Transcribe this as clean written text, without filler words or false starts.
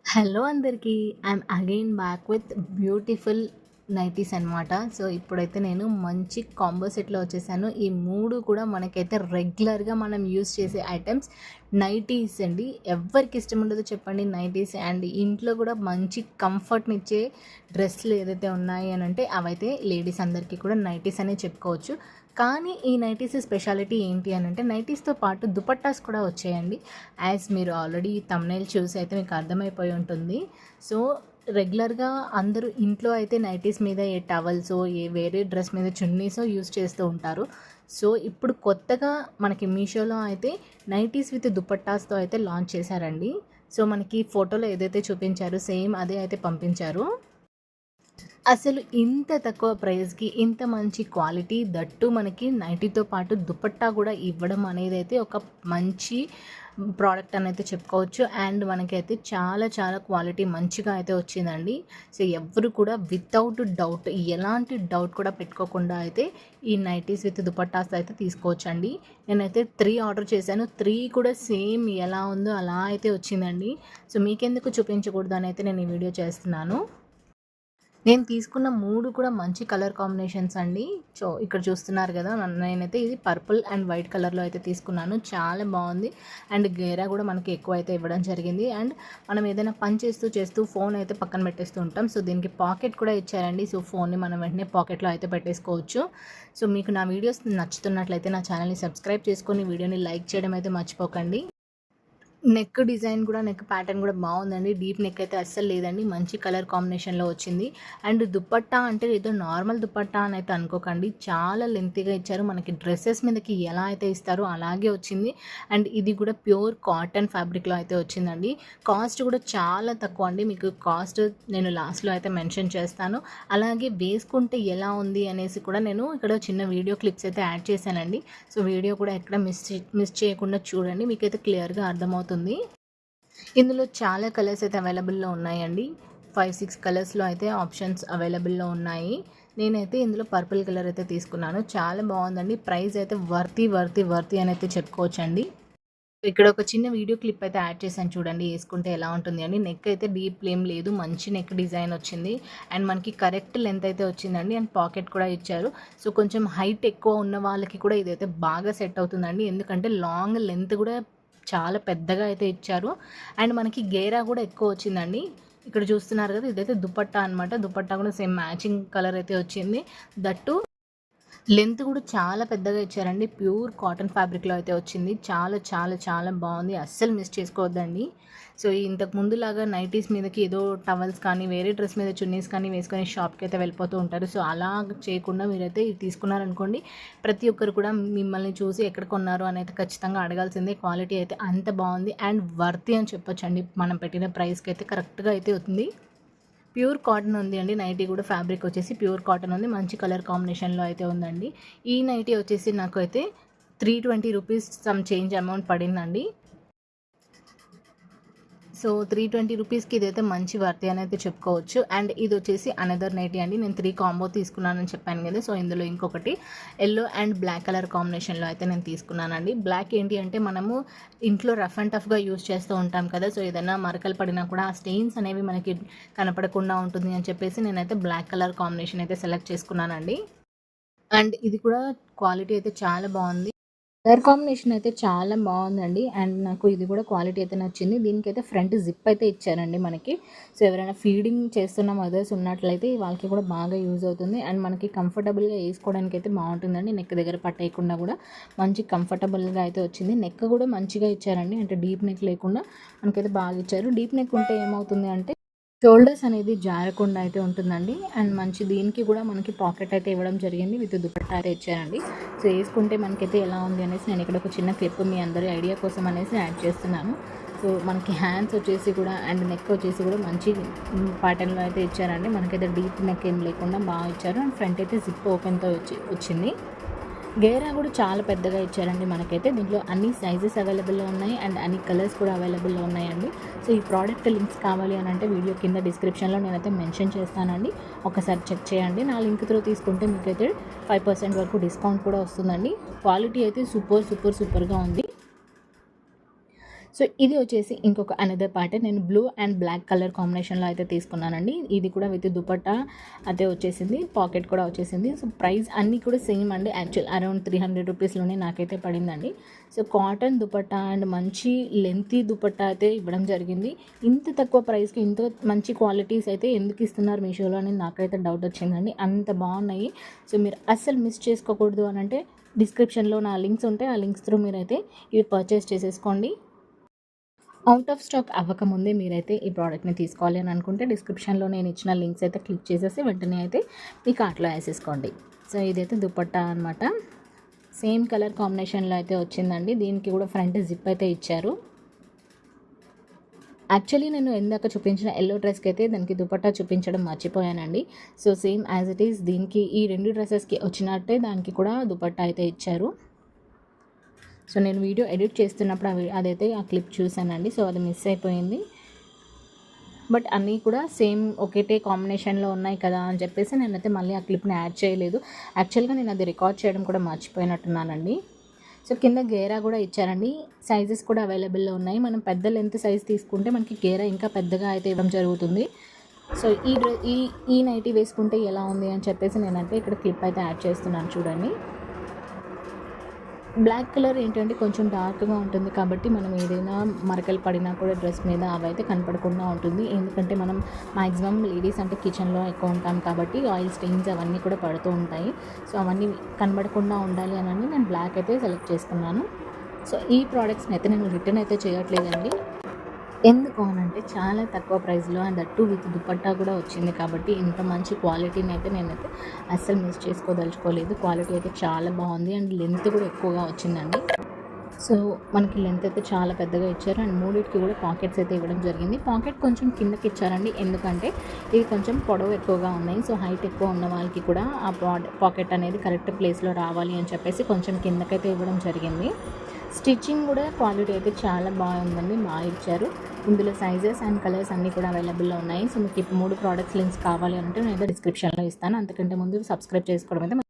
Hello అందరికీ. I'm again back with beautiful nighties అనమాట. So ఇప్పుడైతే నేను మంచి కాంబో సెట్లో వచ్చేసాను. ఈ 3 కూడా మనకైతే రెగ్యులర్‌గా మనం యూజ్ చేసే ఐటెమ్స్ నైటీస్ అండి. ఎవ్వరికి ఇష్టం ఉండదో చెప్పండి నైటీస్. అండ్ ఇంట్లో కూడా మంచి కంఫర్ట్‌నిచ్చే డ్రెస్సులు ఏదైతే ఉన్నాయి అనంటే అవైతే లేడీస్ అందరికీ కూడా నైటీస్ అనే చెప్పుకోవచ్చు. కానీ ఈ నైటీస్ స్పెషాలిటీ ఏంటి అనంటే నైటీస్‌తో పాటు దుపట్టాస్ కూడా వచ్చాయండి. యాజ్ మీరు ఆల్రెడీ థంబ్‌నెయిల్ చూసి అయితే మీకు అర్థమైపోయి ఉంటుంది. సో రెగ్యులర్‌గా అందరూ ఇంట్లో అయితే నైటీస్ మీద ఏ టవల్సో, ఏ వేరే డ్రెస్ మీద చున్నీసో యూజ్ చేస్తూ ఉంటారు. సో ఇప్పుడు కొత్తగా మనకి మీషోలో అయితే నైటీస్ విత్ దుపట్టాస్‌తో అయితే లాంచ్ చేశారండి. సో మనకి ఫోటోలో ఏదైతే చూపించారో సేమ్ అదే అయితే పంపించారు. అసలు ఇంత తక్కువ ప్రైస్‌కి ఇంత మంచి క్వాలిటీ దట్టు మనకి నైటీతో పాటు దుపట్టా కూడా ఇవ్వడం అనేదైతే ఒక మంచి ప్రోడక్ట్ అని అయితే చెప్పుకోవచ్చు. అండ్ మనకైతే చాలా చాలా క్వాలిటీ మంచిగా అయితే వచ్చిందండి. సో ఎవ్వరు కూడా వితౌట్ డౌట్ ఎలాంటి డౌట్ కూడా పెట్టుకోకుండా అయితే ఈ నైటీస్ విత్ దుపట్టాస్ అయితే తీసుకోవచ్చండి. నేనైతే 3 ఆర్డర్ చేశాను. 3 కూడా సేమ్ ఎలా ఉందో అలా అయితే వచ్చిందండి. సో మీకెందుకు చూపించకూడదు అని అయితే నేను ఈ వీడియో చేస్తున్నాను. నేను తీసుకున్న 3 కూడా మంచి కలర్ కాంబినేషన్స్ అండి. సో ఇక్కడ చూస్తున్నారు కదా, నేనైతే ఇది పర్పుల్ అండ్ వైట్ కలర్లో అయితే తీసుకున్నాను. చాలా బాగుంది. అండ్ గేరా కూడా మనకి ఎక్కువ అయితే ఇవ్వడం జరిగింది. అండ్ మనం ఏదైనా పని చేస్తూ ఫోన్ అయితే పక్కన పెట్టేస్తూ ఉంటాం. సో దీనికి పాకెట్ కూడా ఇచ్చారండి. సో ఫోన్ని మనం వెంటనే పాకెట్లో అయితే పెట్టేసుకోవచ్చు. సో మీకు నా వీడియోస్ నచ్చుతున్నట్లయితే నా ఛానల్ని సబ్స్క్రైబ్ చేసుకొని వీడియోని లైక్ చేయడం అయితే మర్చిపోకండి. నెక్ డిజైన్ కూడా, నెక్ ప్యాటర్న్ కూడా బాగుందండి. డీప్ నెక్ అయితే అస్సలు లేదండి. మంచి కలర్ కాంబినేషన్లో వచ్చింది. అండ్ దుపట్టా అంటే ఏదో నార్మల్ దుపట్టా అని అయితే అనుకోకండి. చాలా లెంతీగా ఇచ్చారు. మనకి డ్రెస్సెస్ మీదకి ఎలా అయితే ఇస్తారో అలాగే వచ్చింది. అండ్ ఇది కూడా ప్యూర్ కాటన్ ఫ్యాబ్రిక్లో అయితే వచ్చిందండి. కాస్ట్ కూడా చాలా తక్కువ అండి. మీకు కాస్ట్ నేను లాస్ట్లో అయితే మెన్షన్ చేస్తాను. అలాగే వేసుకుంటే ఎలా ఉంది అనేసి కూడా నేను ఇక్కడ చిన్న వీడియో క్లిప్స్ అయితే యాడ్ చేశానండి. సో వీడియో కూడా ఎక్కడ మిస్ చేయకుండా చూడండి. మీకైతే క్లియర్గా అర్థమవుతుంది. ఇందులో చాలా కలర్స్ అయితే అవైలబుల్లో ఉన్నాయండి. 5-6 కలర్స్లో అయితే ఆప్షన్స్ అవైలబుల్లో ఉన్నాయి. నేనైతే ఇందులో పర్పుల్ కలర్ అయితే తీసుకున్నాను. చాలా బాగుందండి. ప్రైస్ అయితే వర్తి అని అయితే చెప్పుకోవచ్చండి. ఇక్కడ ఒక చిన్న వీడియో క్లిప్ అయితే యాడ్ చేశాను చూడండి, వేసుకుంటే ఎలా ఉంటుంది అని. నెక్ అయితే డీప్ ఏం లేదు, మంచి నెక్ డిజైన్ వచ్చింది. అండ్ మనకి కరెక్ట్ లెంత్ అయితే వచ్చిందండి. అండ్ పాకెట్ కూడా ఇచ్చారు. సో కొంచెం హైట్ ఎక్కువ ఉన్న వాళ్ళకి కూడా ఇదైతే బాగా సెట్ అవుతుందండి. ఎందుకంటే లాంగ్ లెంత్ కూడా చాలా పెద్దగా అయితే ఇచ్చారు. అండ్ మనకి గేరా కూడా ఎక్కువ వచ్చిందండి. ఇక్కడ చూస్తున్నారు కదా, ఇదైతే దుపట్టా అనమాట. దుపట్టా కూడా సేమ్ మ్యాచింగ్ కలర్ అయితే వచ్చింది. దట్టు లెంత్ కూడా చాలా పెద్దగా ఇచ్చారండి. ప్యూర్ కాటన్ ఫ్యాబ్రిక్లో అయితే వచ్చింది. చాలా చాలా చాలా బాగుంది. అస్సలు మిస్ చేసుకోవద్దండి. సో ఇంతకు ముందులాగా నైటీస్ మీదకి ఏదో టవల్స్ కానీ వేరే డ్రెస్ మీద చున్నీస్ కానీ వేసుకొని షాప్కి అయితే వెళ్ళిపోతూ ఉంటారు. సో అలా చేయకుండా మీరైతే ఇది తీసుకున్నారనుకోండి, ప్రతి ఒక్కరు కూడా మిమ్మల్ని చూసి ఎక్కడ కొన్నారు అని అయితే ఖచ్చితంగా అడగాల్సిందే. క్వాలిటీ అయితే అంత బాగుంది అండ్ వర్తి అని చెప్పొచ్చండి. మనం పెట్టిన ప్రైస్కి అయితే కరెక్ట్గా అయితే ఉంది. ప్యూర్ కాటన్ ఉంది అండి. నైటీ కూడా ఫ్యాబ్రిక్ వచ్చేసి ప్యూర్ కాటన్ ఉంది. మంచి కలర్ కాంబినేషన్లో అయితే ఉందండి. ఈ నైటీ వచ్చేసి నాకు అయితే 320 రూపీస్ సమ్ చేంజ్ అమౌంట్ పడిందండి. సో 320 రూపీస్కి ఇదైతే మంచి వర్తి అని అయితే చెప్పుకోవచ్చు. అండ్ ఇది వచ్చేసి అనదర్ నైటీ అండి. నేను 3 కాంబో తీసుకున్నానని చెప్పాను కదా. సో ఇందులో ఇంకొకటి ఎల్లో అండ్ బ్లాక్ కలర్ కాంబినేషన్లో అయితే నేను తీసుకున్నానండి. బ్లాక్ ఏంటి అంటే మనము ఇంట్లో రఫ్ అండ్ టఫ్గా యూజ్ చేస్తూ ఉంటాం కదా. సో ఏదైనా మరకలు పడినా కూడా ఆ స్టెయిన్స్ అనేవి మనకి కనపడకుండా ఉంటుంది అని చెప్పేసి నేనైతే బ్లాక్ కలర్ కాంబినేషన్ అయితే సెలెక్ట్ చేసుకున్నానండి. అండ్ ఇది కూడా క్వాలిటీ అయితే చాలా బాగుంది. కలర్ కాంబినేషన్ అయితే చాలా బాగుందండి. అండ్ నాకు ఇది కూడా క్వాలిటీ అయితే నచ్చింది. దీనికైతే ఫ్రంట్ జిప్ అయితే ఇచ్చారండి మనకి. సో ఎవరైనా ఫీడింగ్ చేస్తున్న మదర్స్ ఉన్నట్లయితే వాళ్ళకి కూడా బాగా యూజ్ అవుతుంది. అండ్ మనకి కంఫర్టబుల్గా వేసుకోవడానికి అయితే బాగుంటుందండి. నెక్ దగ్గర పట్టేయకుండా కూడా మంచి కంఫర్టబుల్గా అయితే వచ్చింది. నెక్ కూడా మంచిగా ఇచ్చారండి. అంటే డీప్ నెక్ లేకుండా మనకైతే బాగా ఇచ్చారు. డీప్ నెక్ ఉంటే ఏమవుతుంది అంటే షోల్డర్స్ అనేది జారకుండా అయితే ఉంటుందండి. అండ్ మంచి దీనికి కూడా మనకి పాకెట్ అయితే ఇవ్వడం జరిగింది. విత్ దుపట్టా అయితే ఇచ్చారండి. సో వేసుకుంటే మనకైతే ఎలా ఉంది అనేసి నేను ఇక్కడ ఒక చిన్న క్లిప్ మీ అందరి ఐడియా కోసం అనేసి యాడ్ చేస్తున్నాను. సో మనకి హ్యాండ్స్ వచ్చేసి కూడా అండ్ నెక్ వచ్చేసి కూడా మంచి ప్యాటర్న్లో అయితే ఇచ్చారండి. మనకైతే డీప్ నెక్ ఏం లేకుండా బాగా ఇచ్చారు. అండ్ ఫ్రంట్ అయితే జిప్ ఓపెన్తో వచ్చింది. గేరా కూడా చాలా పెద్దగా ఇచ్చారండి మనకైతే. దీంట్లో అన్ని సైజెస్ అవైలబుల్లో ఉన్నాయి అండ్ అన్ని కలర్స్ కూడా అవైలబుల్లో ఉన్నాయండి. సో ఈ ప్రోడక్ట్ లింక్స్ కావాలి అని అంటే వీడియో కింద డిస్క్రిప్షన్లో నేనైతే మెన్షన్ చేస్తానండి. ఒకసారి చెక్ చేయండి. నా లింక్ త్రూ తీసుకుంటే మీకైతే 5% వరకు డిస్కౌంట్ కూడా వస్తుందండి. క్వాలిటీ అయితే సూపర్గా ఉంది. సో ఇది వచ్చేసి ఇంకొక అనదర్ పార్ట్. నేను బ్లూ అండ్ బ్లాక్ కలర్ కాంబినేషన్లో అయితే తీసుకున్నానండి. ఇది కూడా విత్ దుపట్టా అయితే వచ్చేసింది, పాకెట్ కూడా వచ్చేసింది. సో ప్రైస్ అన్నీ కూడా సేమ్ అండి. యాక్చువల్ అరౌండ్ 300 రూపీస్లోనే నాకైతే పడిందండి. సో కాటన్ దుపట్టా అండ్ మంచి లెంతీ దుపట్టా అయితే ఇవ్వడం జరిగింది. ఇంత తక్కువ ప్రైస్కి ఇంత మంచి క్వాలిటీస్ అయితే ఎందుకు ఇస్తున్నారు మీషోలో అని నాకైతే డౌట్ వచ్చిందండి. అంత బాగున్నాయి. సో మీరు అస్సలు మిస్ చేసుకోకూడదు అని అంటే డిస్క్రిప్షన్లో నా లింక్స్ ఉంటాయి. ఆ లింక్స్ త్రూ మీరైతే ఇవి పర్చేస్ చేసేసుకోండి. అవుట్ ఆఫ్ స్టాక్ అవ్వకముందే మీరైతే ఈ ప్రోడక్ట్ని తీసుకోవాలి అని అనుకుంటే డిస్క్రిప్షన్లో నేను ఇచ్చిన లింక్స్ అయితే క్లిక్ చేసేసి వెంటనే అయితే మీ కార్ట్లో వేసేసుకోండి. సో ఇదైతే దుపట్టా అనమాట. సేమ్ కలర్ కాంబినేషన్లో అయితే వచ్చిందండి. దీనికి కూడా ఫ్రంట్ జిప్ అయితే ఇచ్చారు. యాక్చువల్లీ నేను ఇందాక చూపించిన ఎల్లో డ్రెస్కి అయితే దానికి దుపట్టా చూపించడం మర్చిపోయానండి. So same as it is దీనికి ఈ 2 డ్రెస్సెస్కి వచ్చినట్టే దానికి కూడా దుపట్టా అయితే ఇచ్చారు. సో నేను వీడియో ఎడిట్ చేస్తున్నప్పుడు అదైతే ఆ క్లిప్ చూశానండి. సో అది మిస్ అయిపోయింది. బట్ అన్నీ కూడా సేమ్ ఒకటే కాంబినేషన్లో ఉన్నాయి కదా అని చెప్పేసి నేనైతే మళ్ళీ ఆ క్లిప్ని యాడ్ చేయలేదు. యాక్చువల్గా నేను అది రికార్డ్ చేయడం కూడా మర్చిపోయినట్టున్నానండి. సో కింద గేరా కూడా ఇచ్చారండి. సైజెస్ కూడా అవైలబుల్లో ఉన్నాయి. మనం పెద్ద లెంత్ సైజ్ తీసుకుంటే మనకి గేరా ఇంకా పెద్దగా అయితే ఇవ్వడం జరుగుతుంది. సో ఈ నైటీ వేసుకుంటే ఎలా ఉంది అని చెప్పేసి నేనైతే ఇక్కడ క్లిప్ అయితే యాడ్ చేస్తున్నాను చూడండి. బ్లాక్ కలర్ ఏంటంటే కొంచెం డార్క్గా ఉంటుంది కాబట్టి మనం ఏదైనా మరకలు పడినా కూడా డ్రెస్ మీద అవైతే కనపడకుండా ఉంటుంది. ఎందుకంటే మనం మ్యాక్సిమం లేడీస్ అంటే కిచెన్లో ఎక్కువ ఉంటాం కాబట్టి ఆయిల్ స్టెయిన్స్ అవన్నీ కూడా పడుతూ ఉంటాయి. సో అవన్నీ కనబడకుండా ఉండాలి అని నేను బ్లాక్ అయితే సెలెక్ట్ చేసుకున్నాను. సో ఈ ప్రోడక్ట్స్ని అయితే నేను రిటర్న్ అయితే చేయట్లేదండి. ఎందుకు అనంటే చాలా తక్కువ ప్రైస్లో అండ్ దట్టు విత్ దుపట్టా కూడా వచ్చింది కాబట్టి ఇంత మంచి క్వాలిటీని అయితే నేనైతే అస్సలు మిస్ చేసుకోదలుచుకోలేదు. క్వాలిటీ అయితే చాలా బాగుంది అండ్ లెంత్ కూడా ఎక్కువగా వచ్చిందండి. సో మనకి లెంత్ అయితే చాలా పెద్దగా ఇచ్చారు అండ్ మూడింటికి కూడా పాకెట్స్ అయితే ఇవ్వడం జరిగింది. పాకెట్ కొంచెం కిందకి ఇచ్చారండి, ఎందుకంటే ఇవి కొంచెం పొడవు ఎక్కువగా ఉన్నాయి. సో హైట్ ఎక్కువ ఉన్న వాళ్ళకి కూడా ఆ పాకెట్ అనేది కరెక్ట్ ప్లేస్లో రావాలి అని చెప్పేసి కొంచెం కిందకైతే ఇవ్వడం జరిగింది. స్టిచ్చింగ్ కూడా క్వాలిటీ అయితే చాలా బాగుందండి, బాగా ఇచ్చారు. ఇందులో సైజెస్ అండ్ కలర్స్ అన్నీ కూడా అవైలబుల్లో ఉన్నాయి. సో మీకు ఇప్పుడు 3 ప్రోడక్ట్స్ లింక్స్ కావాలి అంటే నేను డిస్క్రిప్షన్లో ఇస్తాను. అంతకంటే ముందు సబ్స్క్రైబ్ చేసుకోవడం అయితే